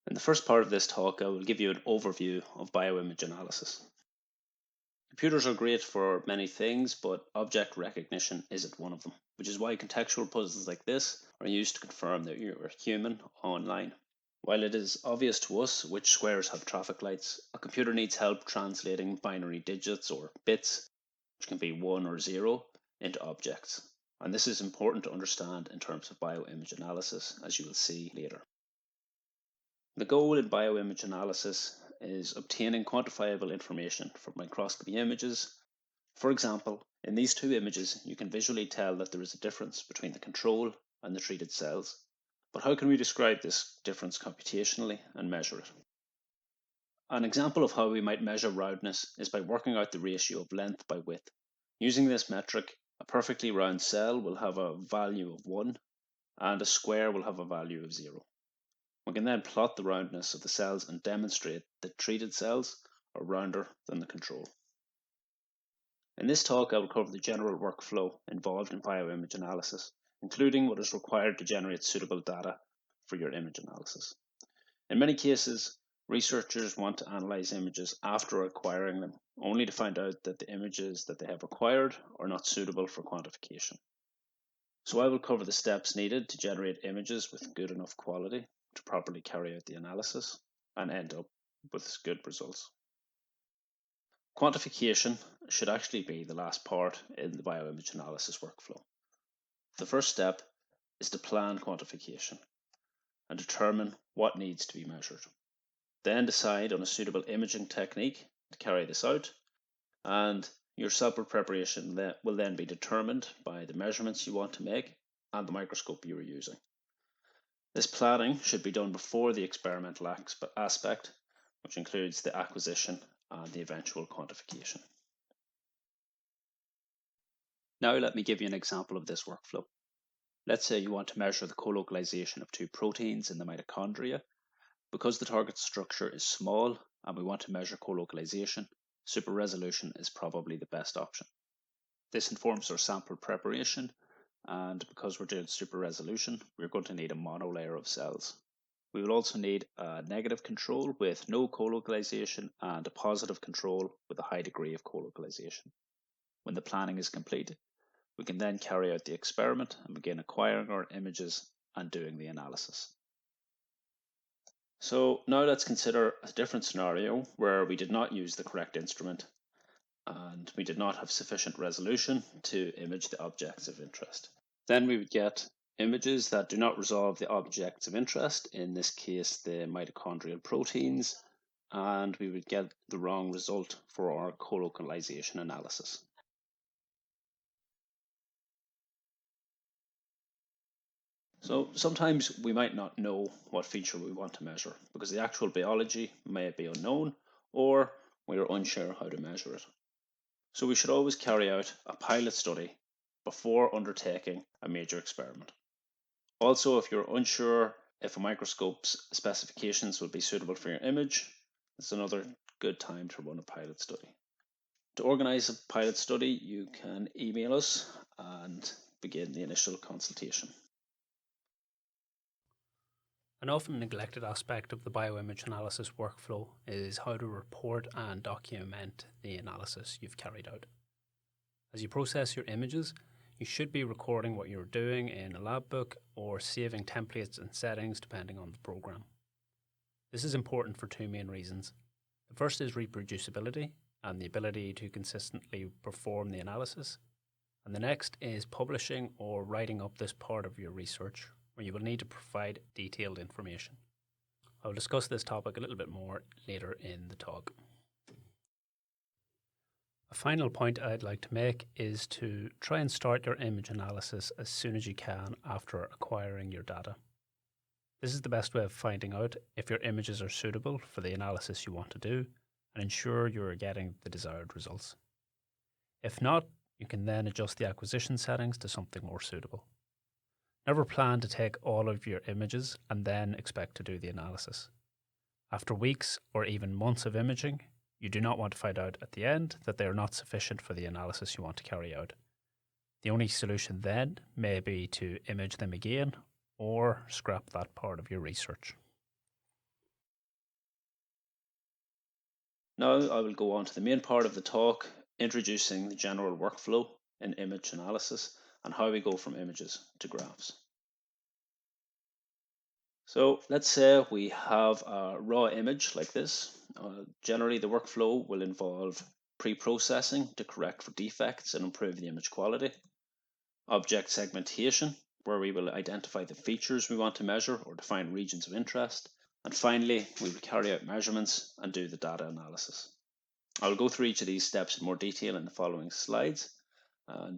In the first part of this talk, I will give you an overview of bioimage analysis. Computers are great for many things, but object recognition isn't one of them, which is why contextual puzzles like this are used to confirm that you're human online. While it is obvious to us which squares have traffic lights, a computer needs help translating binary digits or bits, which can be 1 or 0, into objects. And this is important to understand in terms of bioimage analysis, as you will see later. The goal in bioimage analysis is obtaining quantifiable information from microscopy images. For example, in these two images, you can visually tell that there is a difference between the control and the treated cells. But how can we describe this difference computationally and measure it? An example of how we might measure roundness is by working out the ratio of length by width. Using this metric, a perfectly round cell will have a value of 1 and a square will have a value of 0. We can then plot the roundness of the cells and demonstrate that treated cells are rounder than the control. In this talk, I will cover the general workflow involved in bioimage analysis, including what is required to generate suitable data for your image analysis. In many cases, researchers want to analyze images after acquiring them, only to find out that the images that they have acquired are not suitable for quantification. So I will cover the steps needed to generate images with good enough quality to properly carry out the analysis and end up with good results. Quantification should actually be the last part in the bioimage analysis workflow. The first step is to plan quantification and determine what needs to be measured. Then decide on a suitable imaging technique to carry this out, and your sample preparation will then be determined by the measurements you want to make and the microscope you are using. This planning should be done before the experimental aspect, which includes the acquisition and the eventual quantification. Now let me give you an example of this workflow. Let's say you want to measure the colocalization of two proteins in the mitochondria. Because the target structure is small and we want to measure colocalization, super resolution is probably the best option. This informs our sample preparation, and because we're doing super resolution, we're going to need a monolayer of cells. We will also need a negative control with no colocalization and a positive control with a high degree of colocalization. When the planning is complete, we can then carry out the experiment and begin acquiring our images and doing the analysis. So now let's consider a different scenario where we did not use the correct instrument and we did not have sufficient resolution to image the objects of interest. Then we would get images that do not resolve the objects of interest, in this case the mitochondrial proteins, and we would get the wrong result for our colocalization analysis. So sometimes we might not know what feature we want to measure because the actual biology may be unknown or we are unsure how to measure it. So we should always carry out a pilot study before undertaking a major experiment. Also, if you're unsure if a microscope's specifications will be suitable for your image, it's another good time to run a pilot study. To organize a pilot study, you can email us and begin the initial consultation. An often neglected aspect of the bioimage analysis workflow is how to report and document the analysis you've carried out. As you process your images, you should be recording what you're doing in a lab book or saving templates and settings depending on the program. This is important for two main reasons. The first is reproducibility and the ability to consistently perform the analysis. And the next is publishing or writing up this part of your research, where you will need to provide detailed information. I will discuss this topic a little bit more later in the talk. A final point I'd like to make is to try and start your image analysis as soon as you can after acquiring your data. This is the best way of finding out if your images are suitable for the analysis you want to do and ensure you are getting the desired results. If not, you can then adjust the acquisition settings to something more suitable. Never plan to take all of your images and then expect to do the analysis. After weeks or even months of imaging, you do not want to find out at the end that they are not sufficient for the analysis you want to carry out. The only solution then may be to image them again or scrap that part of your research. Now I will go on to the main part of the talk, introducing the general workflow in image analysis and how we go from images to graphs. So let's say we have a raw image like this. Generally, the workflow will involve pre-processing to correct for defects and improve the image quality. Object segmentation, where we will identify the features we want to measure or define regions of interest. And finally, we will carry out measurements and do the data analysis. I will go through each of these steps in more detail in the following slides.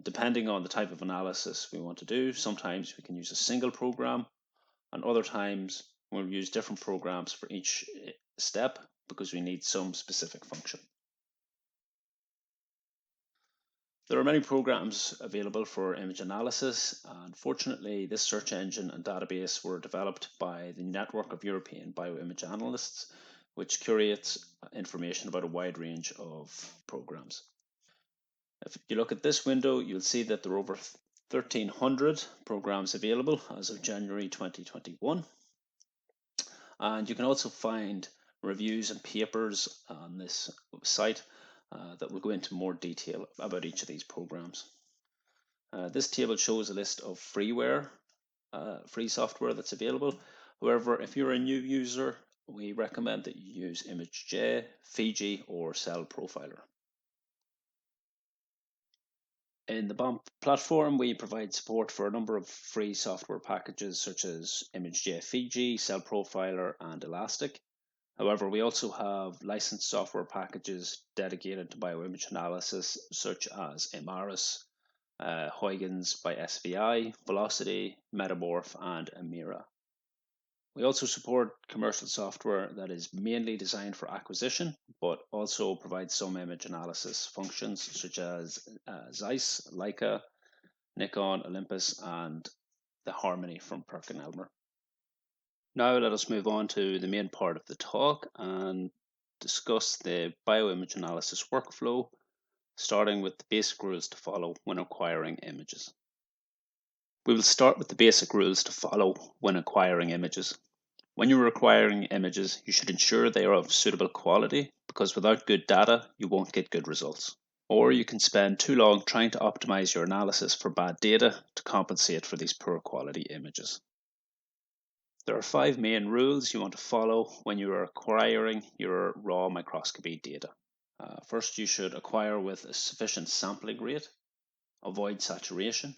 Depending on the type of analysis we want to do, sometimes we can use a single program, and other times we'll use different programs for each step because we need some specific function. There are many programs available for image analysis. Unfortunately, this search engine and database were developed by the Network of European BioImage Analysts, which curates information about a wide range of programs. If you look at this window, you'll see that there are over 1,300 programs available as of January 2021. And you can also find reviews and papers on this site that will go into more detail about each of these programs. This table shows a list of freeware, free software that's available. However, if you're a new user, we recommend that you use ImageJ, Fiji, or Cell Profiler. In the BOMP platform, we provide support for a number of free software packages such as ImageJ Fiji, Cell Profiler, and Elastic. However, we also have licensed software packages dedicated to bioimage analysis such as Imaris, Huygens by SVI, Velocity, Metamorph, and Amira. We also support commercial software that is mainly designed for acquisition, but also provides some image analysis functions such as Zeiss, Leica, Nikon, Olympus, and the Harmony from PerkinElmer. Now let us move on to the main part of the talk and discuss the bioimage analysis workflow, starting with the basic rules to follow when acquiring images. We will start with the basic rules to follow when acquiring images. When you're acquiring images, you should ensure they are of suitable quality, because without good data, you won't get good results. Or you can spend too long trying to optimize your analysis for bad data to compensate for these poor quality images. There are 5 main rules you want to follow when you are acquiring your raw microscopy data. First, you should acquire with a sufficient sampling rate, avoid saturation,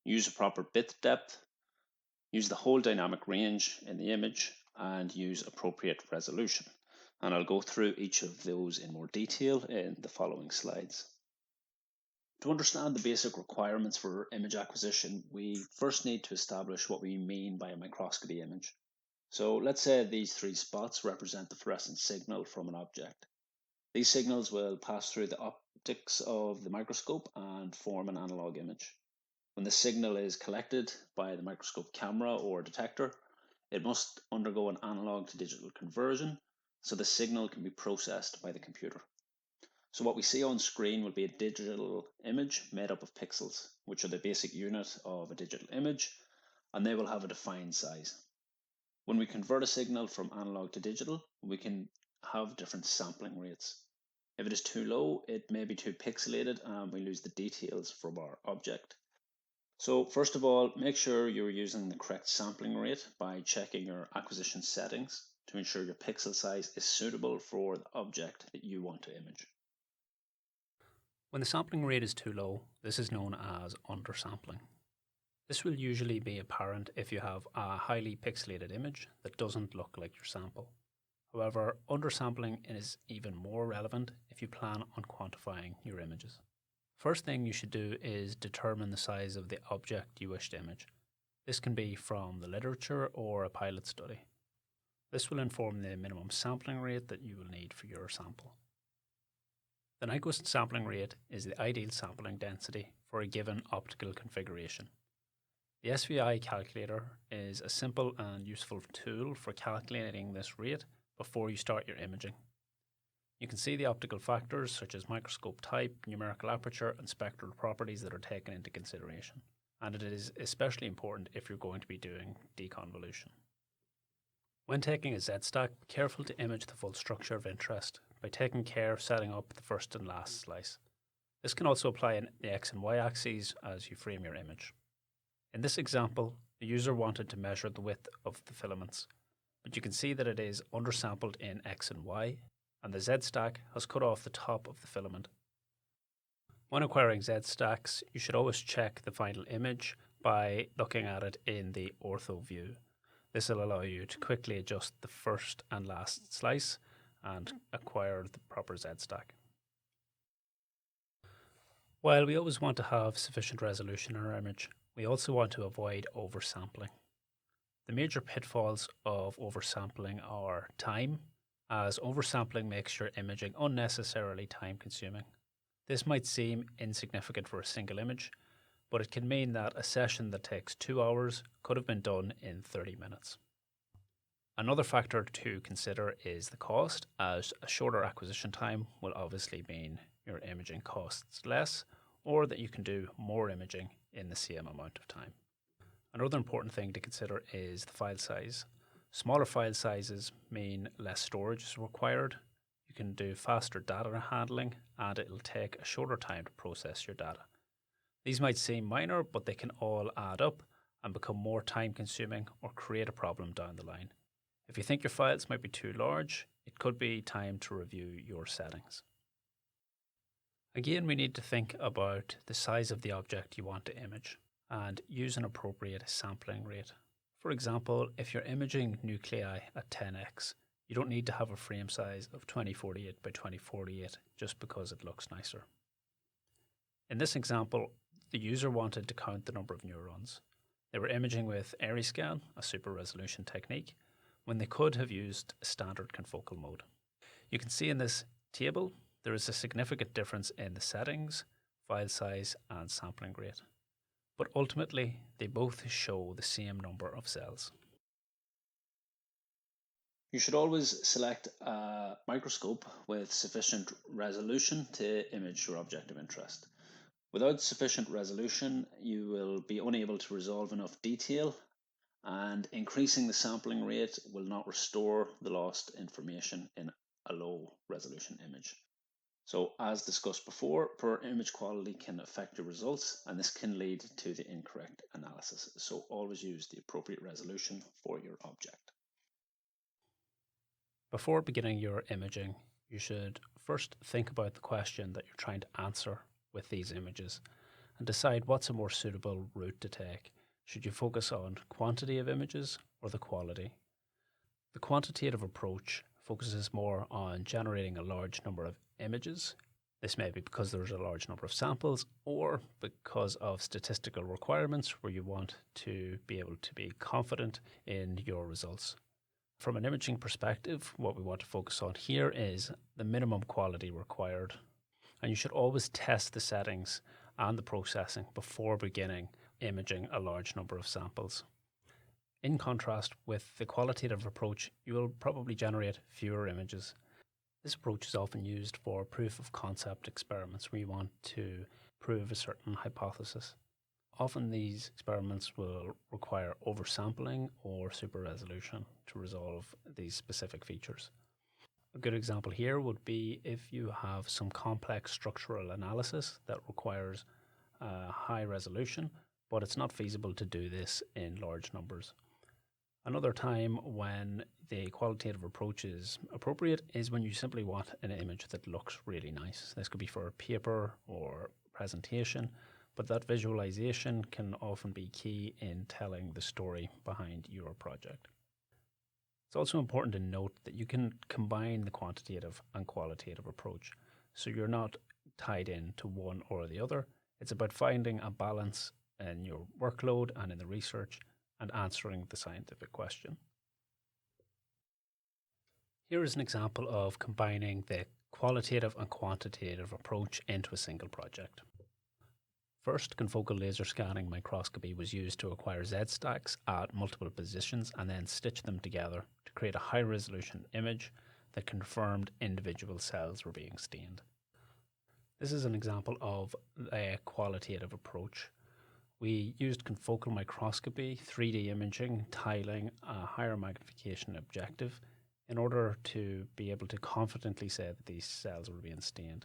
use a proper bit depth, use the whole dynamic range in the image, and use appropriate resolution. And I'll go through each of those in more detail in the following slides. To understand the basic requirements for image acquisition, we first need to establish what we mean by a microscopy image. So let's say these 3 spots represent the fluorescent signal from an object. These signals will pass through the optics of the microscope and form an analog image. When the signal is collected by the microscope camera or detector, it must undergo an analog to digital conversion, so the signal can be processed by the computer. So what we see on screen will be a digital image made up of pixels, which are the basic unit of a digital image, and they will have a defined size. When we convert a signal from analog to digital, we can have different sampling rates. If it is too low, it may be too pixelated and we lose the details from our object. So first of all, make sure you're using the correct sampling rate by checking your acquisition settings to ensure your pixel size is suitable for the object that you want to image. When the sampling rate is too low, this is known as undersampling. This will usually be apparent if you have a highly pixelated image that doesn't look like your sample. However, undersampling is even more relevant if you plan on quantifying your images. First thing you should do is determine the size of the object you wish to image. This can be from the literature or a pilot study. This will inform the minimum sampling rate that you will need for your sample. The Nyquist sampling rate is the ideal sampling density for a given optical configuration. The SVI calculator is a simple and useful tool for calculating this rate before you start your imaging. You can see the optical factors such as microscope type, numerical aperture, and spectral properties that are taken into consideration. And it is especially important if you're going to be doing deconvolution. When taking a Z-stack, be careful to image the full structure of interest by taking care of setting up the first and last slice. This can also apply in the X and Y axes as you frame your image. In this example, the user wanted to measure the width of the filaments, but you can see that it is undersampled in X and Y, and the Z stack has cut off the top of the filament. When acquiring Z stacks, you should always check the final image by looking at it in the ortho view. This will allow you to quickly adjust the first and last slice and acquire the proper Z stack. While we always want to have sufficient resolution in our image, we also want to avoid oversampling. The major pitfalls of oversampling are time, as oversampling makes your imaging unnecessarily time-consuming. This might seem insignificant for a single image, but it can mean that a session that takes 2 hours could have been done in 30 minutes. Another factor to consider is the cost, as a shorter acquisition time will obviously mean your imaging costs less, or that you can do more imaging in the same amount of time. Another important thing to consider is the file size. Smaller file sizes mean less storage is required. You can do faster data handling, and it will take a shorter time to process your data. These might seem minor, but they can all add up and become more time consuming or create a problem down the line. If you think your files might be too large, it could be time to review your settings. Again, we need to think about the size of the object you want to image and use an appropriate sampling rate. For example, if you're imaging nuclei at 10x, you don't need to have a frame size of 2048 by 2048 just because it looks nicer. In this example, the user wanted to count the number of neurons. They were imaging with Eriscan, a super resolution technique, when they could have used a standard confocal mode. You can see in this table there is a significant difference in the settings, file size and sampling rate. But ultimately, they both show the same number of cells. You should always select a microscope with sufficient resolution to image your object of interest. Without sufficient resolution, you will be unable to resolve enough detail, and increasing the sampling rate will not restore the lost information in a low resolution image. So as discussed before, poor image quality can affect your results, and this can lead to the incorrect analysis. So always use the appropriate resolution for your object. Before beginning your imaging, you should first think about the question that you're trying to answer with these images and decide what's a more suitable route to take. Should you focus on quantity of images or the quality? The quantitative approach focuses more on generating a large number of images. This may be because there's a large number of samples or because of statistical requirements where you want to be able to be confident in your results. From an imaging perspective, what we want to focus on here is the minimum quality required. And you should always test the settings and the processing before beginning imaging a large number of samples. In contrast with the qualitative approach, you will probably generate fewer images. This approach is often used for proof of concept experiments where you want to prove a certain hypothesis. Often these experiments will require oversampling or super resolution to resolve these specific features. A good example here would be if you have some complex structural analysis that requires high resolution, but it's not feasible to do this in large numbers. Another time when the qualitative approach is appropriate is when you simply want an image that looks really nice. This could be for a paper or presentation, but that visualization can often be key in telling the story behind your project. It's also important to note that you can combine the quantitative and qualitative approach, so you're not tied in to one or the other. It's about finding a balance in your workload and in the research and answering the scientific question. Here is an example of combining the qualitative and quantitative approach into a single project. First, confocal laser scanning microscopy was used to acquire Z stacks at multiple positions and then stitch them together to create a high-resolution image that confirmed individual cells were being stained. This is an example of a qualitative approach. We used confocal microscopy, 3D imaging, tiling, a higher magnification objective in order to be able to confidently say that these cells were being stained.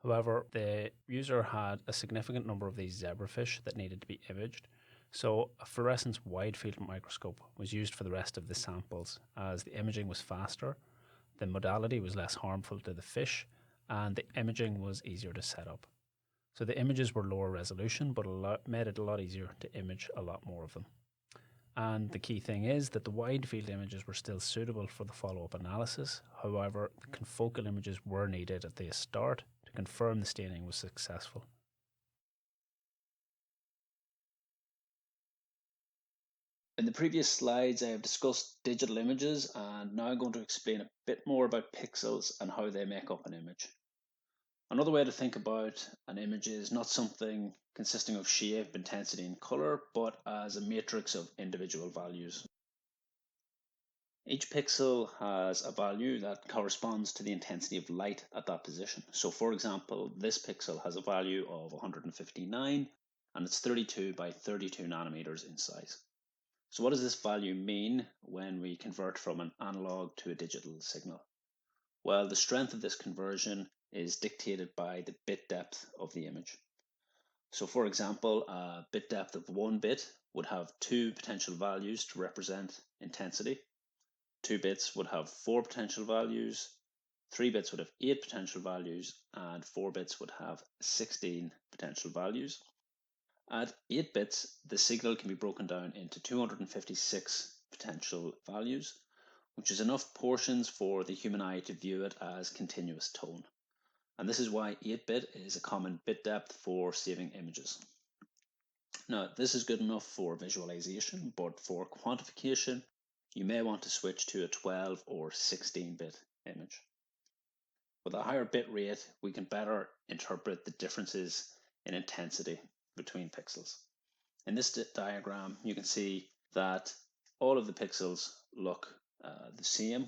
However, the user had a significant number of these zebrafish that needed to be imaged, so a fluorescence wide field microscope was used for the rest of the samples, as the imaging was faster, the modality was less harmful to the fish, and the imaging was easier to set up. So the images were lower resolution, but made it a lot easier to image a lot more of them. And the key thing is that the wide field images were still suitable for the follow-up analysis. However, the confocal images were needed at the start to confirm the staining was successful. In the previous slides, I have discussed digital images, and now I'm going to explain a bit more about pixels and how they make up an image. Another way to think about an image is not something consisting of shape, intensity, and color, but as a matrix of individual values. Each pixel has a value that corresponds to the intensity of light at that position. So for example, this pixel has a value of 159 and it's 32 by 32 nanometers in size. So what does this value mean when we convert from an analog to a digital signal? Well, the strength of this conversion is dictated by the bit depth of the image. So for example, a bit depth of 1 bit would have 2 potential values to represent intensity. 2 bits would have 4 potential values, 3 bits would have 8 potential values, and 4 bits would have 16 potential values. At 8 bits, the signal can be broken down into 256 potential values, which is enough portions for the human eye to view it as continuous tone. And this is why 8-bit is a common bit depth for saving images. Now, this is good enough for visualization, but for quantification, you may want to switch to a 12 or 16-bit image. With a higher bit rate, we can better interpret the differences in intensity between pixels. In this diagram, you can see that all of the pixels look the same,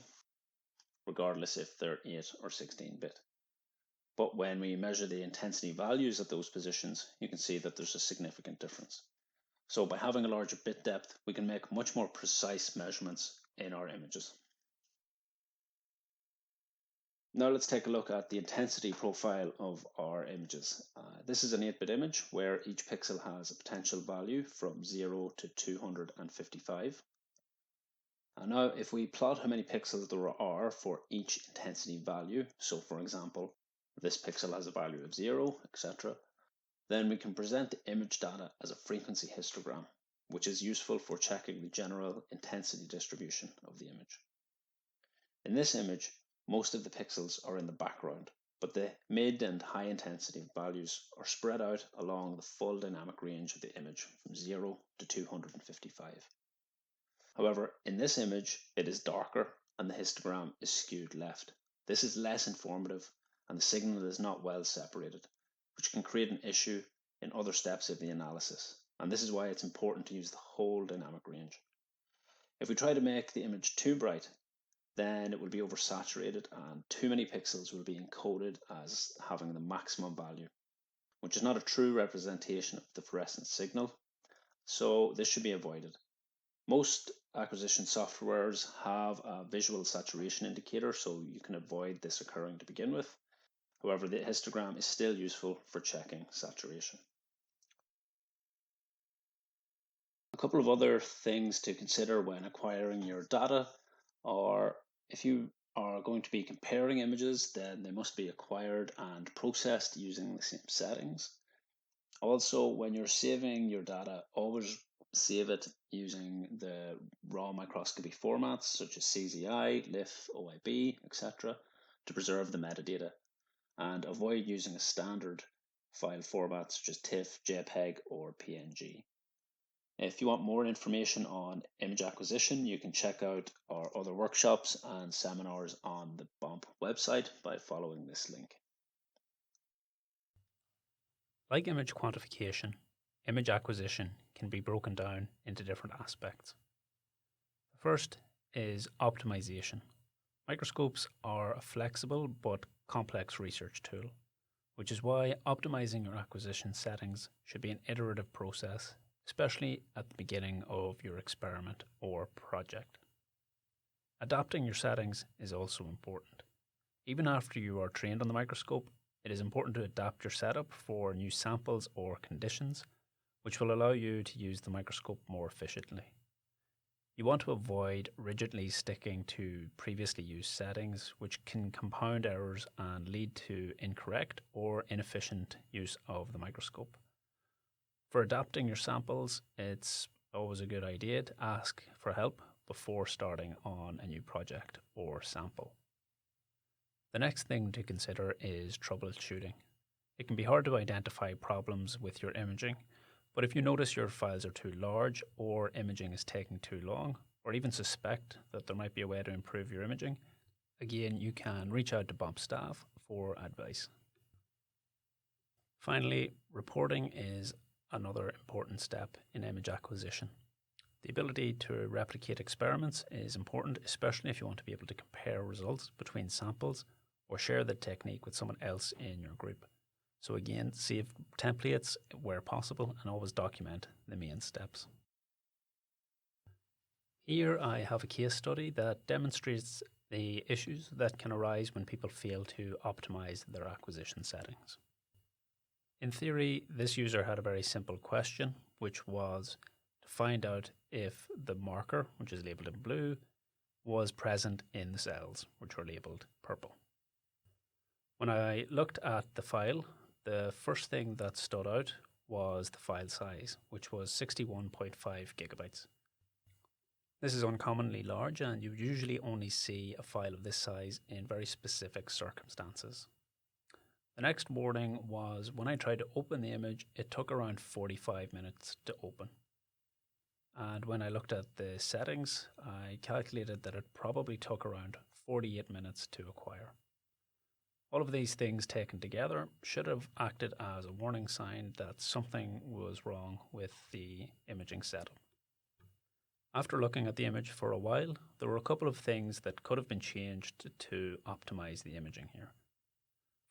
regardless if they're 8 or 16-bit. But when we measure the intensity values at those positions, you can see that there's a significant difference. So by having a larger bit depth, we can make much more precise measurements in our images. Now let's take a look at the intensity profile of our images. This is an 8-bit image where each pixel has a potential value from 0 to 255. And now if we plot how many pixels there are for each intensity value, so for example, this pixel has a value of 0, etc., then we can present the image data as a frequency histogram, which is useful for checking the general intensity distribution of the image. In this image, most of the pixels are in the background, but the mid and high intensity values are spread out along the full dynamic range of the image from 0 to 255. However, in this image, it is darker and the histogram is skewed left. This is less informative and the signal is not well separated, which can create an issue in other steps of the analysis. And this is why it's important to use the whole dynamic range. If we try to make the image too bright, then it will be oversaturated and too many pixels will be encoded as having the maximum value, which is not a true representation of the fluorescence signal. So this should be avoided. Most acquisition softwares have a visual saturation indicator, so you can avoid this occurring to begin with. However, the histogram is still useful for checking saturation. A couple of other things to consider when acquiring your data are if you are going to be comparing images, then they must be acquired and processed using the same settings. Also, when you're saving your data, always save it using the raw microscopy formats such as CZI, LIF, OIB, etc. to preserve the metadata, and avoid using a standard file format such as TIFF, JPEG, or PNG. If you want more information on image acquisition, you can check out our other workshops and seminars on the BOMP website by following this link. Like image quantification, image acquisition can be broken down into different aspects. The first is optimization. Microscopes are a flexible but complex research tool, which is why optimizing your acquisition settings should be an iterative process, especially at the beginning of your experiment or project. Adapting your settings is also important. Even after you are trained on the microscope, it is important to adapt your setup for new samples or conditions, which will allow you to use the microscope more efficiently. You want to avoid rigidly sticking to previously used settings, which can compound errors and lead to incorrect or inefficient use of the microscope. For adapting your samples, it's always a good idea to ask for help before starting on a new project or sample. The next thing to consider is troubleshooting. It can be hard to identify problems with your imaging, but if you notice your files are too large or imaging is taking too long, or even suspect that there might be a way to improve your imaging, again, you can reach out to BOMP staff for advice. Finally, reporting is another important step in image acquisition. The ability to replicate experiments is important, especially if you want to be able to compare results between samples or share the technique with someone else in your group. So again, save templates where possible and always document the main steps. Here I have a case study that demonstrates the issues that can arise when people fail to optimize their acquisition settings. In theory, this user had a very simple question, which was to find out if the marker, which is labeled in blue, was present in the cells, which were labeled purple. When I looked at the file, the first thing that stood out was the file size, which was 61.5 gigabytes. This is uncommonly large, and you usually only see a file of this size in very specific circumstances. The next warning was when I tried to open the image, it took around 45 minutes to open. And when I looked at the settings, I calculated that it probably took around 48 minutes to acquire. All of these things taken together should have acted as a warning sign that something was wrong with the imaging setup. After looking at the image for a while, there were a couple of things that could have been changed to optimize the imaging here.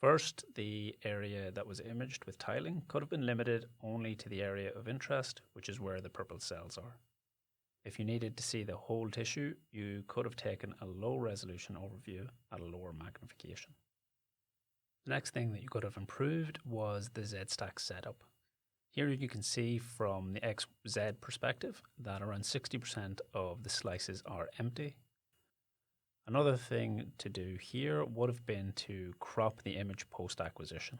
First, the area that was imaged with tiling could have been limited only to the area of interest, which is where the purple cells are. If you needed to see the whole tissue, you could have taken a low resolution overview at a lower magnification. The next thing that you could have improved was the Z-stack setup. Here you can see from the XZ perspective that around 60% of the slices are empty. Another thing to do here would have been to crop the image post-acquisition.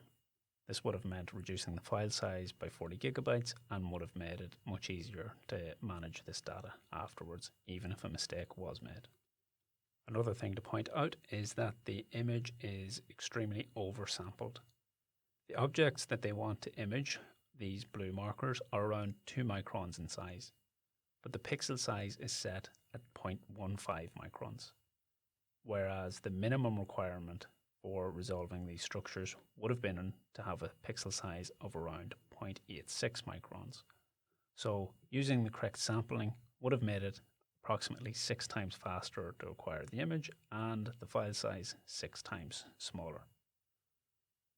This would have meant reducing the file size by 40 gigabytes and would have made it much easier to manage this data afterwards, even if a mistake was made. Another thing to point out is that the image is extremely oversampled. The objects that they want to image, these blue markers, are around 2 microns in size, but the pixel size is set at 0.15 microns, whereas the minimum requirement for resolving these structures would have been to have a pixel size of around 0.86 microns. So using the correct sampling would have made it approximately 6 times faster to acquire the image and the file size 6 times smaller.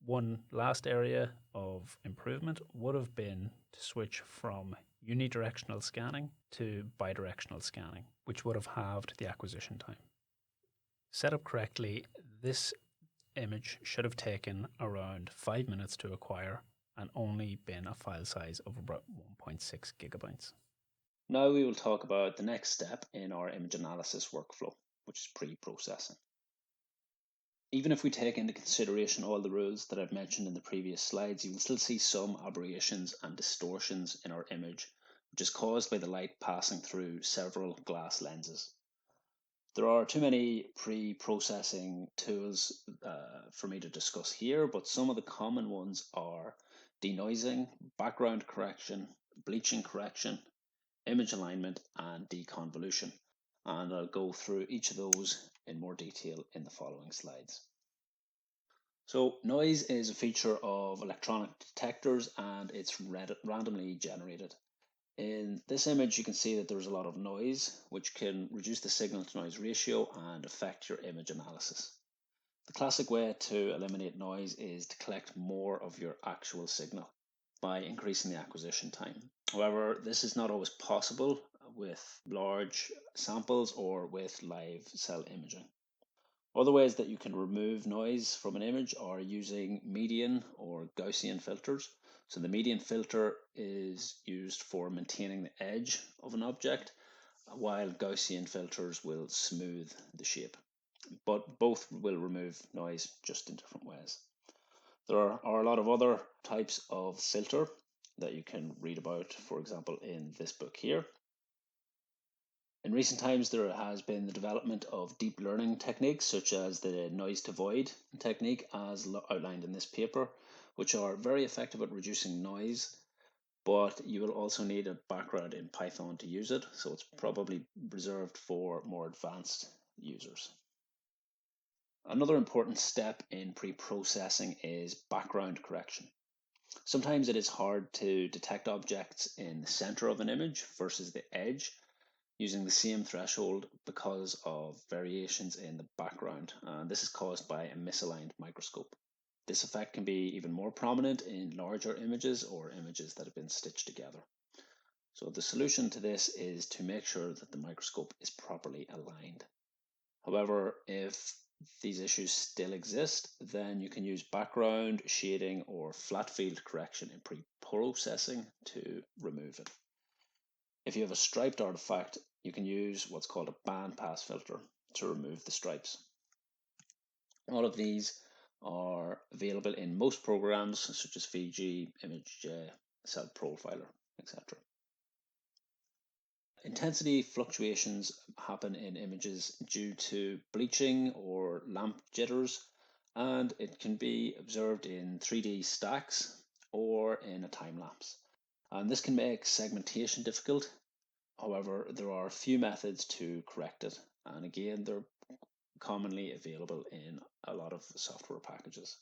One last area of improvement would have been to switch from unidirectional scanning to bidirectional scanning, which would have halved the acquisition time. Set up correctly, this image should have taken around 5 minutes to acquire and only been a file size of about 1.6 gigabytes. Now we will talk about the next step in our image analysis workflow, which is pre-processing. Even if we take into consideration all the rules that I've mentioned in the previous slides, you will still see some aberrations and distortions in our image, which is caused by the light passing through several glass lenses. There are too many pre-processing tools for me to discuss here, but some of the common ones are denoising, background correction, bleaching correction, image alignment, and deconvolution. And I'll go through each of those in more detail in the following slides. So noise is a feature of electronic detectors and it's randomly generated. In this image, you can see that there's a lot of noise, which can reduce the signal to noise ratio and affect your image analysis. The classic way to eliminate noise is to collect more of your actual signal by increasing the acquisition time. However, this is not always possible with large samples or with live cell imaging. Other ways that you can remove noise from an image are using median or Gaussian filters. So the median filter is used for maintaining the edge of an object, while Gaussian filters will smooth the shape. But both will remove noise just in different ways. There are a lot of other types of filter that you can read about, for example, in this book here. In recent times, there has been the development of deep learning techniques, such as the noise to void technique, as outlined in this paper, which are very effective at reducing noise, but you will also need a background in Python to use it, so it's probably reserved for more advanced users. Another important step in pre-processing is background correction. Sometimes it is hard to detect objects in the center of an image versus the edge using the same threshold because of variations in the background. And this is caused by a misaligned microscope. This effect can be even more prominent in larger images or images that have been stitched together. So the solution to this is to make sure that the microscope is properly aligned. However, if these issues still exist, then you can use background, shading, or flat field correction in pre-processing to remove it. If you have a striped artifact, you can use what's called a bandpass filter to remove the stripes. All of these are available in most programs such as Fiji, ImageJ, Cell Profiler, etc. Intensity fluctuations happen in images due to bleaching or lamp jitters, and it can be observed in 3D stacks or in a time lapse. And this can make segmentation difficult. However, there are a few methods to correct it, and again, they're commonly available in a lot of software packages.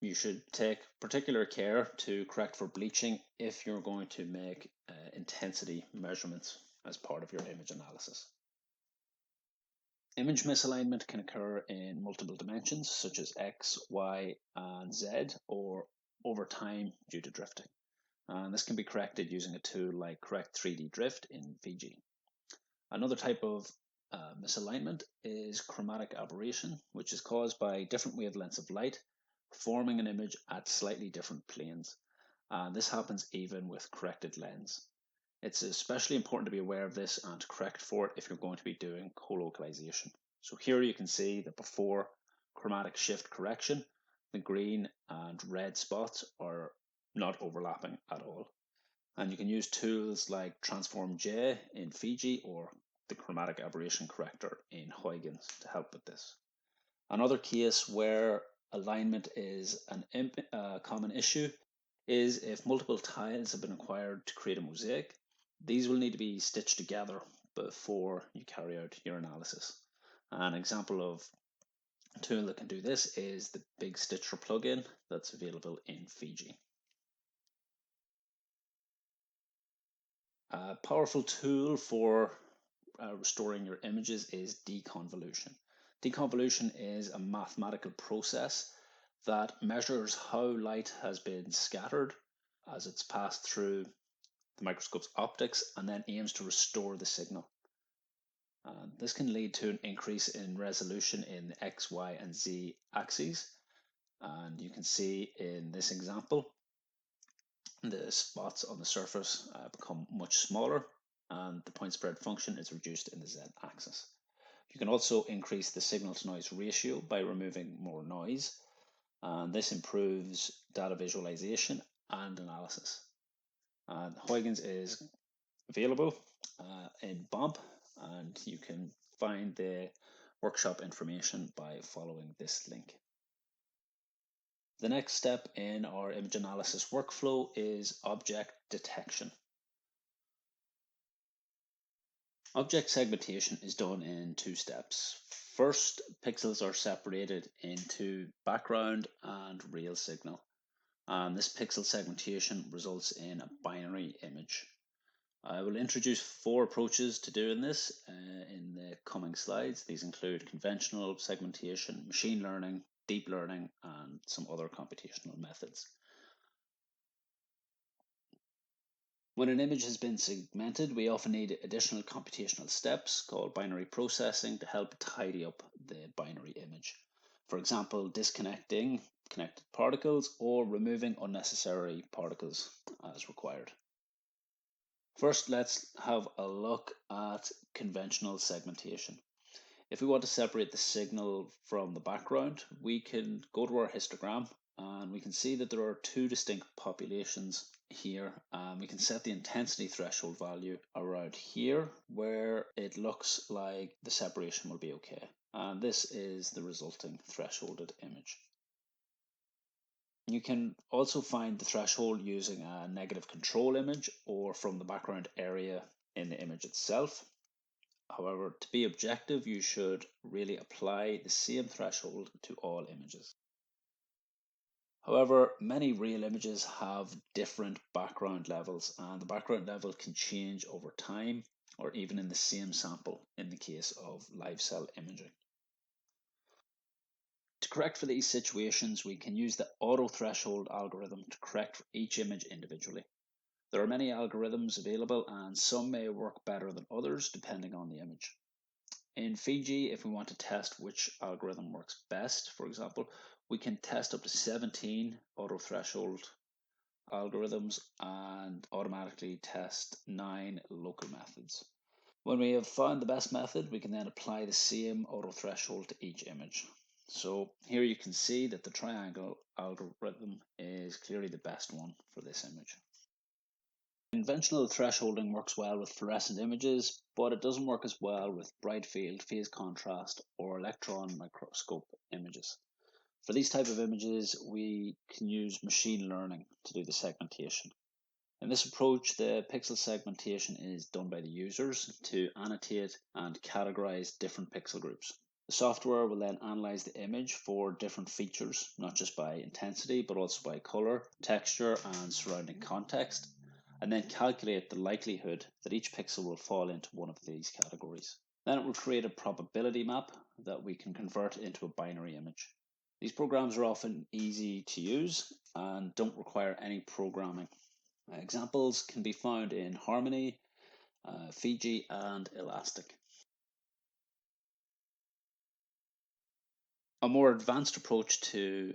You should take particular care to correct for bleaching if you're going to make intensity measurements as part of your image analysis. Image misalignment can occur in multiple dimensions such as X, Y, and Z, or over time due to drifting. And this can be corrected using a tool like Correct 3D Drift in Fiji. Another type of misalignment is chromatic aberration, which is caused by different wavelengths of light forming an image at slightly different planes. This happens even with corrected lens. It's especially important to be aware of this and to correct for it if you're going to be doing colocalisation. So here you can see that before chromatic shift correction, the green and red spots are not overlapping at all. And you can use tools like Transform J in Fiji or the chromatic aberration corrector in Huygens to help with this. Another case where alignment is a common issue is if multiple tiles have been acquired to create a mosaic. These will need to be stitched together before you carry out your analysis. An example of a tool that can do this is the Big Stitcher plugin that's available in Fiji. A powerful tool for restoring your images is deconvolution. Deconvolution is a mathematical process that measures how light has been scattered as it's passed through the microscope's optics and then aims to restore the signal. This can lead to an increase in resolution in the X, Y, and Z axes. And you can see in this example, the spots on the surface become much smaller and the point spread function is reduced in the Z axis. You can also increase the signal to noise ratio by removing more noise, and this improves data visualization and analysis. Huygens is available in BOMP, and you can find the workshop information by following this link. The next step in our image analysis workflow is object detection. Object segmentation is done in two steps. First, pixels are separated into background and real signal. And this pixel segmentation results in a binary image. I will introduce 4 approaches to doing this in the coming slides. These include conventional segmentation, machine learning, deep learning, and some other computational methods. When an image has been segmented, we often need additional computational steps called binary processing to help tidy up the binary image. For example, disconnecting connected particles or removing unnecessary particles as required. First, let's have a look at conventional segmentation. If we want to separate the signal from the background, we can go to our histogram and we can see that there are two distinct populations here. We can set the intensity threshold value around here where it looks like the separation will be okay. And this is the resulting thresholded image. You can also find the threshold using a negative control image or from the background area in the image itself. However, to be objective, you should really apply the same threshold to all images. However, many real images have different background levels, and the background level can change over time or even in the same sample in the case of live cell imaging. To correct for these situations, we can use the auto threshold algorithm to correct for each image individually. There are many algorithms available, and some may work better than others depending on the image. In Fiji, if we want to test which algorithm works best, for example, we can test up to 17 auto threshold algorithms and automatically test 9 local methods. When we have found the best method, we can then apply the same auto threshold to each image. So here you can see that the triangle algorithm is clearly the best one for this image. Conventional thresholding works well with fluorescent images, but it doesn't work as well with bright field, phase contrast, or electron microscope images. For these type of images, we can use machine learning to do the segmentation. In this approach, the pixel segmentation is done by the users to annotate and categorize different pixel groups. The software will then analyze the image for different features, not just by intensity, but also by color, texture, and surrounding context, and then calculate the likelihood that each pixel will fall into one of these categories. Then it will create a probability map that we can convert into a binary image. These programs are often easy to use and don't require any programming. Examples can be found in Harmony, Fiji, and Elastic. A more advanced approach to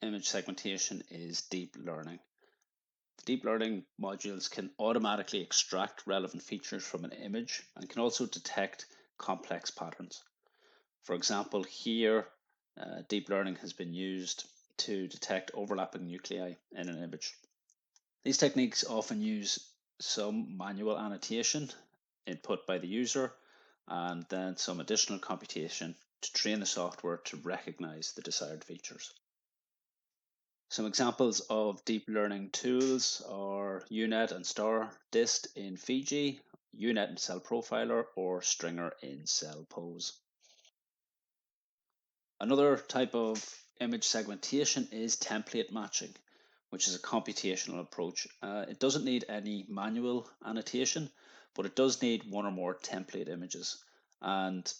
image segmentation is deep learning. Deep learning modules can automatically extract relevant features from an image and can also detect complex patterns. For example, here, deep learning has been used to detect overlapping nuclei in an image. These techniques often use some manual annotation input by the user and then some additional computation to train the software to recognize the desired features. Some examples of deep learning tools are UNet and StarDist in Fiji, UNet in Cell Profiler, or Stringer in Cell Pose. Another type of image segmentation is template matching, which is a computational approach. It doesn't need any manual annotation, but it does need one or more template images. And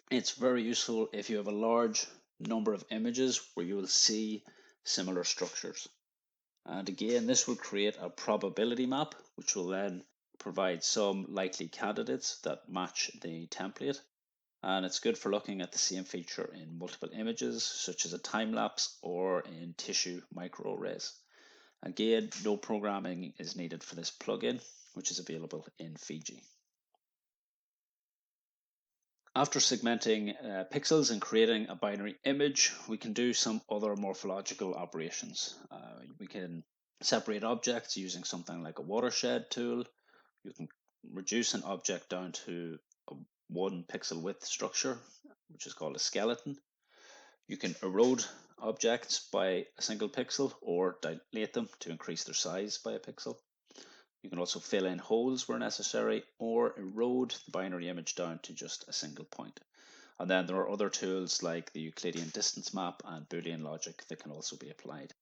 it's very useful if you have a large number of images where you will see similar structures. And again, this will create a probability map, which will then provide some likely candidates that match the template. And it's good for looking at the same feature in multiple images, such as a time lapse or in tissue microarrays. Again, no programming is needed for this plugin, which is available in Fiji. After segmenting pixels and creating a binary image, we can do some other morphological operations. We can separate objects using something like a watershed tool. You can reduce an object down to a 1 pixel width structure, which is called a skeleton. You can erode objects by a single pixel or dilate them to increase their size by a pixel. You can also fill in holes where necessary or erode the binary image down to just a single point. And then there are other tools like the Euclidean distance map and Boolean logic that can also be applied.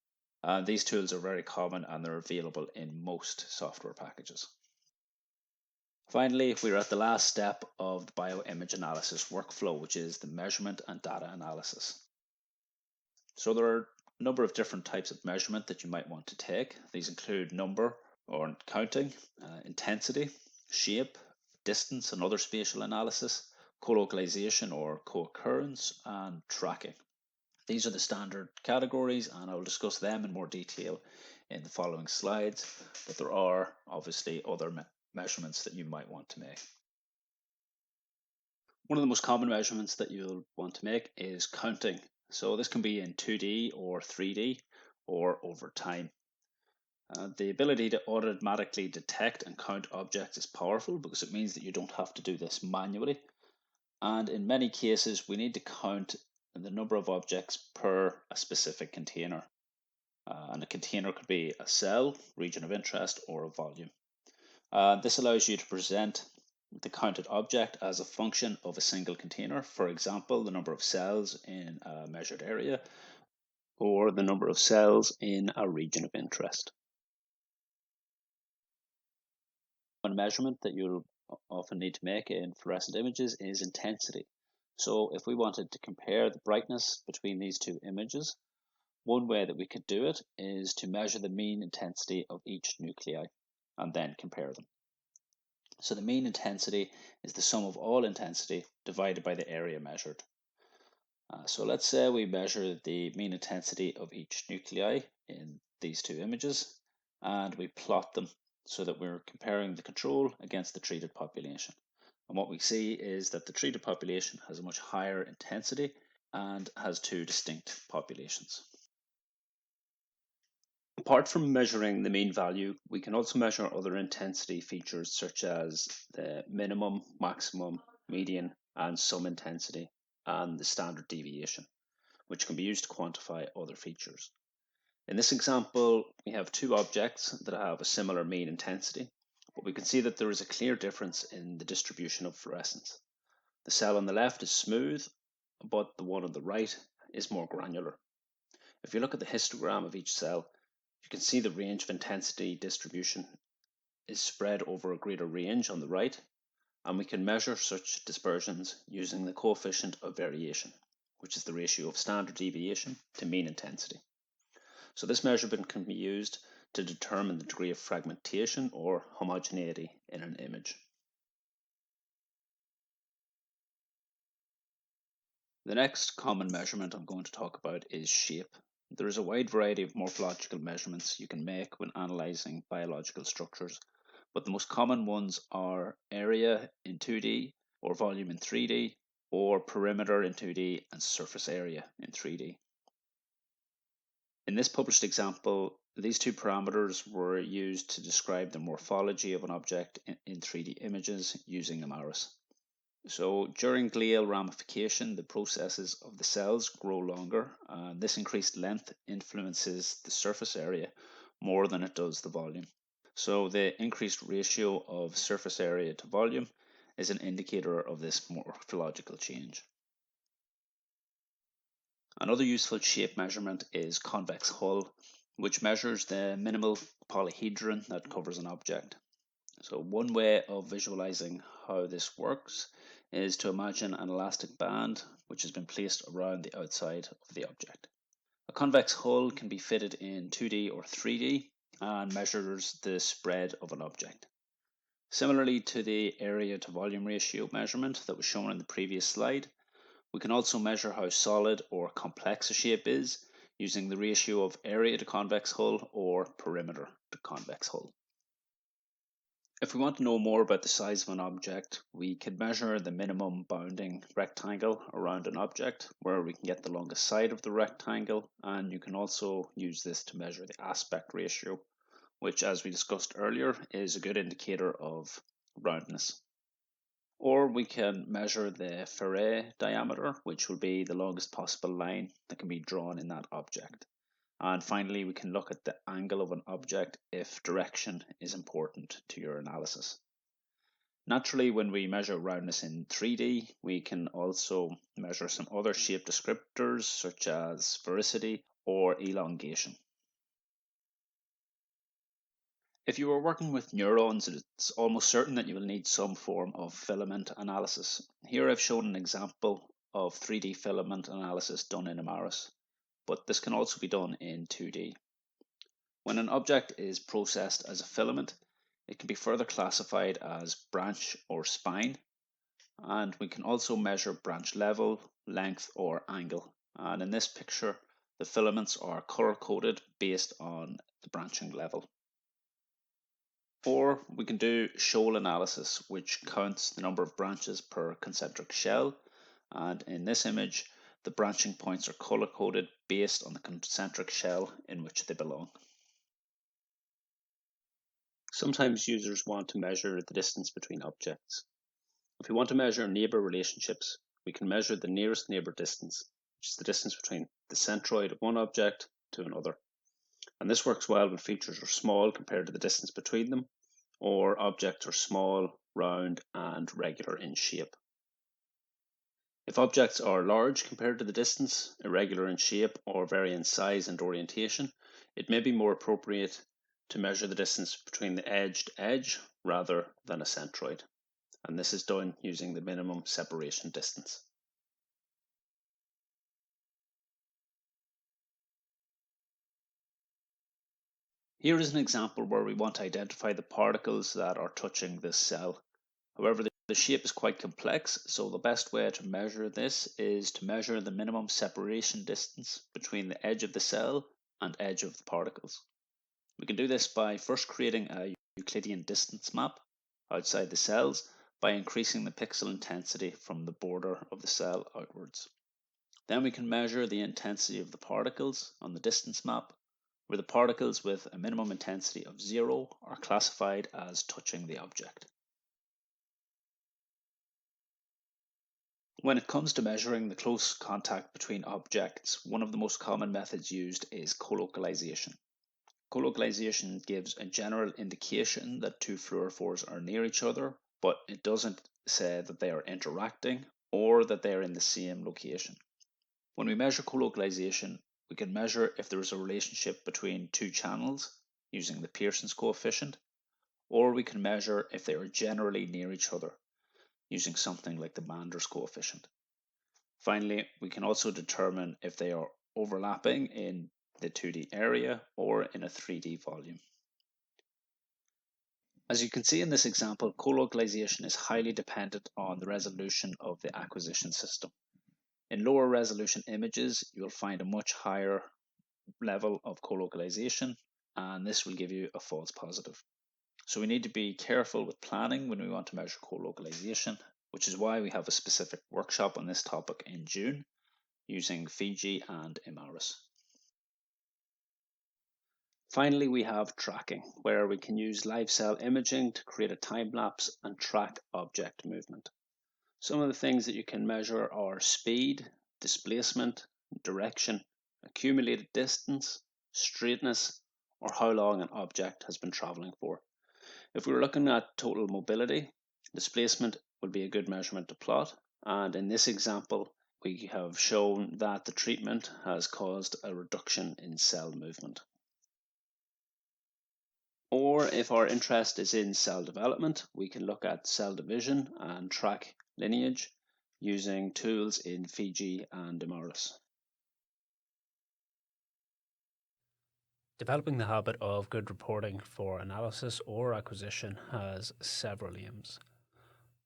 These tools are very common and they're available in most software packages. Finally, we're at the last step of the bioimage analysis workflow, which is the measurement and data analysis. So there are a number of different types of measurement that you might want to take. These include number or counting, intensity, shape, distance and other spatial analysis, colocalization or co-occurrence, and tracking. These are the standard categories, and I will discuss them in more detail in the following slides, but there are obviously other measurements that you might want to make. One of the most common measurements that you'll want to make is counting. So this can be in 2D or 3D or over time. The ability to automatically detect and count objects is powerful because it means that you don't have to do this manually. And in many cases, we need to count the number of objects per a specific container. And a container could be a cell, region of interest, or a volume. This allows you to present the counted object as a function of a single container. For example, the number of cells in a measured area, or the number of cells in a region of interest. One measurement that you'll often need to make in fluorescent images is intensity. So if we wanted to compare the brightness between these two images, one way that we could do it is to measure the mean intensity of each nuclei and then compare them. So the mean intensity is the sum of all intensity divided by the area measured. So let's say we measure the mean intensity of each nuclei in these two images and we plot them so that we're comparing the control against the treated population. And what we see is that the treated population has a much higher intensity and has two distinct populations. Apart from measuring the mean value, we can also measure other intensity features such as the minimum, maximum, median, and sum intensity, and the standard deviation, which can be used to quantify other features. In this example, we have two objects that have a similar mean intensity, but we can see that there is a clear difference in the distribution of fluorescence. The cell on the left is smooth, but the one on the right is more granular. If you look at the histogram of each cell, you can see the range of intensity distribution is spread over a greater range on the right, and we can measure such dispersions using the coefficient of variation, which is the ratio of standard deviation to mean intensity. So this measurement can be used to determine the degree of fragmentation or homogeneity in an image. The next common measurement I'm going to talk about is shape. There is a wide variety of morphological measurements you can make when analyzing biological structures, but the most common ones are area in 2D or volume in 3D, or perimeter in 2D and surface area in 3D. In this published example, these two parameters were used to describe the morphology of an object in 3D images using Amaris. So during glial ramification, the processes of the cells grow longer, and this increased length influences the surface area more than it does the volume. So the increased ratio of surface area to volume is an indicator of this morphological change. Another useful shape measurement is convex hull, which measures the minimal polyhedron that covers an object. So one way of visualizing how this works is to imagine an elastic band which has been placed around the outside of the object. A convex hull can be fitted in 2D or 3D and measures the spread of an object. Similarly to the area to volume ratio measurement that was shown in the previous slide, we can also measure how solid or complex a shape is using the ratio of area to convex hull or perimeter to convex hull. If we want to know more about the size of an object, we can measure the minimum bounding rectangle around an object, where we can get the longest side of the rectangle, and you can also use this to measure the aspect ratio, which, as we discussed earlier, is a good indicator of roundness. Or we can measure the Ferret diameter, which will be the longest possible line that can be drawn in that object. And finally, we can look at the angle of an object if direction is important to your analysis. Naturally, when we measure roundness in 3D, we can also measure some other shape descriptors such as sphericity or elongation. If you are working with neurons, it's almost certain that you will need some form of filament analysis. Here I've shown an example of 3D filament analysis done in Amaris, but this can also be done in 2D. When an object is processed as a filament, it can be further classified as branch or spine, and we can also measure branch level, length, or angle. And in this picture, the filaments are color coded based on the branching level. Or we can do shoal analysis, which counts the number of branches per concentric shell. And in this image, the branching points are color coded based on the concentric shell in which they belong. Sometimes users want to measure the distance between objects. If we want to measure neighbor relationships, we can measure the nearest neighbor distance, which is the distance between the centroid of one object to another. And this works well when features are small compared to the distance between them, or objects are small, round, and regular in shape. If objects are large compared to the distance, irregular in shape, or vary in size and orientation, it may be more appropriate to measure the distance between the edge to edge rather than a centroid. And this is done using the minimum separation distance. Here is an example where we want to identify the particles that are touching this cell. However, the shape is quite complex, so the best way to measure this is to measure the minimum separation distance between the edge of the cell and edge of the particles. We can do this by first creating a Euclidean distance map outside the cells by increasing the pixel intensity from the border of the cell outwards. Then we can measure the intensity of the particles on the distance map, where the particles with a minimum intensity of 0 are classified as touching the object. When it comes to measuring the close contact between objects, one of the most common methods used is colocalization. Colocalization gives a general indication that two fluorophores are near each other, but it doesn't say that they are interacting or that they are in the same location. When we measure colocalization, we can measure if there is a relationship between two channels using the Pearson's coefficient, or we can measure if they are generally near each other using something like the Mander's coefficient. Finally, we can also determine if they are overlapping in the 2D area or in a 3D volume. As you can see in this example, colocalization is highly dependent on the resolution of the acquisition system. In lower resolution images, you'll find a much higher level of colocalization, and this will give you a false positive. So we need to be careful with planning when we want to measure colocalization, which is why we have a specific workshop on this topic in June using Fiji and Imaris. Finally, we have tracking, where we can use live cell imaging to create a time lapse and track object movement. Some of the things that you can measure are speed, displacement, direction, accumulated distance, straightness, or how long an object has been traveling for. If we were looking at total mobility, displacement would be a good measurement to plot. And in this example, we have shown that the treatment has caused a reduction in cell movement. Or if our interest is in cell development, we can look at cell division and track lineage using tools in Fiji and Imaris. Developing the habit of good reporting for analysis or acquisition has several aims.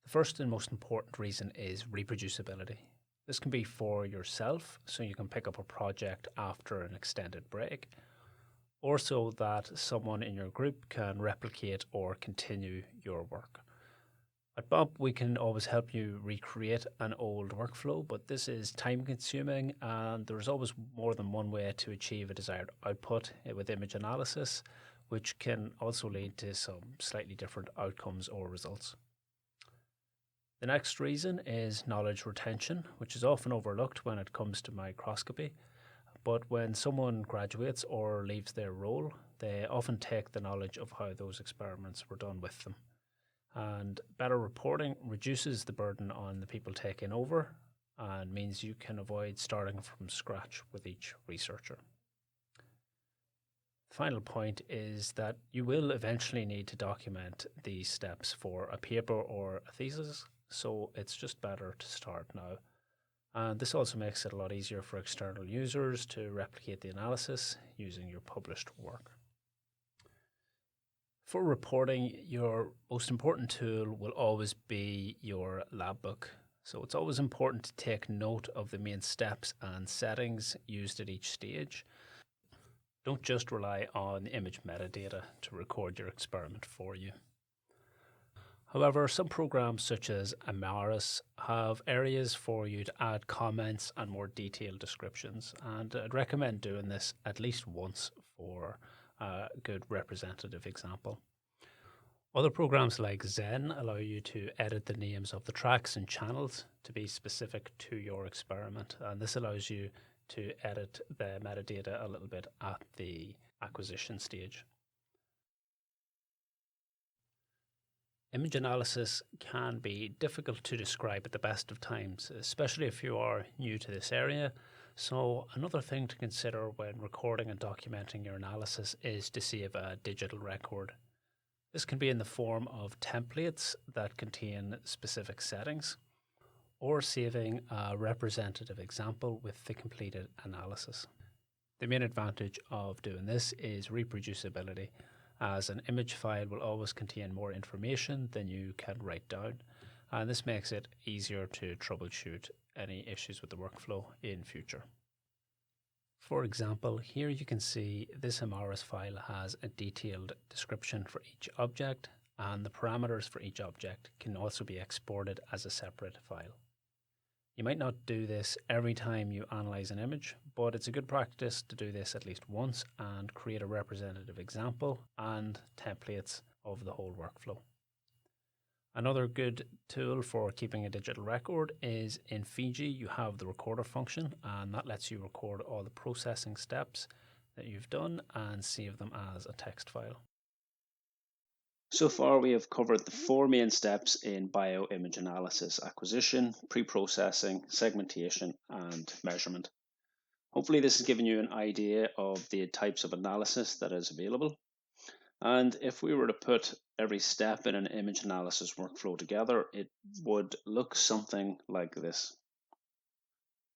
The first and most important reason is reproducibility. This can be for yourself, so you can pick up a project after an extended break, or so that someone in your group can replicate or continue your work. At BOMP, we can always help you recreate an old workflow, but this is time consuming and there's always more than one way to achieve a desired output with image analysis, which can also lead to some slightly different outcomes or results. The next reason is knowledge retention, which is often overlooked when it comes to microscopy. But when someone graduates or leaves their role, they often take the knowledge of how those experiments were done with them. And better reporting reduces the burden on the people taking over and means you can avoid starting from scratch with each researcher. The final point is that you will eventually need to document these steps for a paper or a thesis, so it's just better to start now. And this also makes it a lot easier for external users to replicate the analysis using your published work. For reporting, your most important tool will always be your lab book. So it's always important to take note of the main steps and settings used at each stage. Don't just rely on image metadata to record your experiment for you. However, some programs such as Amaris have areas for you to add comments and more detailed descriptions, and I'd recommend doing this at least once for a good representative example. Other programs like Zen allow you to edit the names of the tracks and channels to be specific to your experiment, and this allows you to edit the metadata a little bit at the acquisition stage. Image analysis can be difficult to describe at the best of times, especially if you are new to this area. So another thing to consider when recording and documenting your analysis is to save a digital record. This can be in the form of templates that contain specific settings, or saving a representative example with the completed analysis. The main advantage of doing this is reproducibility, as an image file will always contain more information than you can write down, and this makes it easier to troubleshoot any issues with the workflow in future. For example, here you can see this Amaris file has a detailed description for each object, and the parameters for each object can also be exported as a separate file. You might not do this every time you analyze an image, but it's a good practice to do this at least once and create a representative example and templates of the whole workflow. Another good tool for keeping a digital record is in Fiji you have the recorder function, and that lets you record all the processing steps that you've done and save them as a text file. So far, we have covered the four main steps in bioimage analysis: acquisition, pre-processing, segmentation, and measurement. Hopefully this has given you an idea of the types of analysis that is available. And if we were to put every step in an image analysis workflow together, it would look something like this.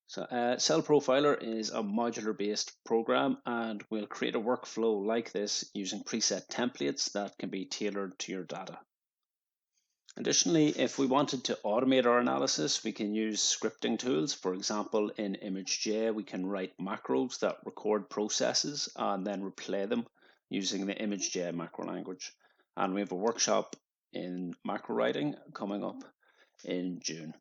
So Cell Profiler is a modular-based program, and we'll create a workflow like this using preset templates that can be tailored to your data. Additionally, if we wanted to automate our analysis, we can use scripting tools. For example, in ImageJ, we can write macros that record processes and then replay them using the ImageJ macro language. And we have a workshop in macro writing coming up in June.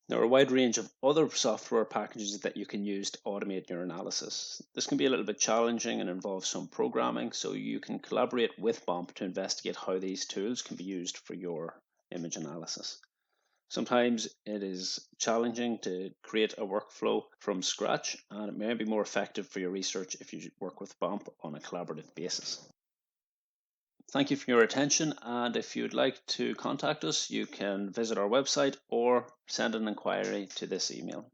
There are a wide range of other software packages that you can use to automate your analysis. This can be a little bit challenging and involves some programming, so you can collaborate with BOMP to investigate how these tools can be used for your image analysis. Sometimes it is challenging to create a workflow from scratch, and it may be more effective for your research if you work with BOMP on a collaborative basis. Thank you for your attention, and if you'd like to contact us, you can visit our website or send an inquiry to this email.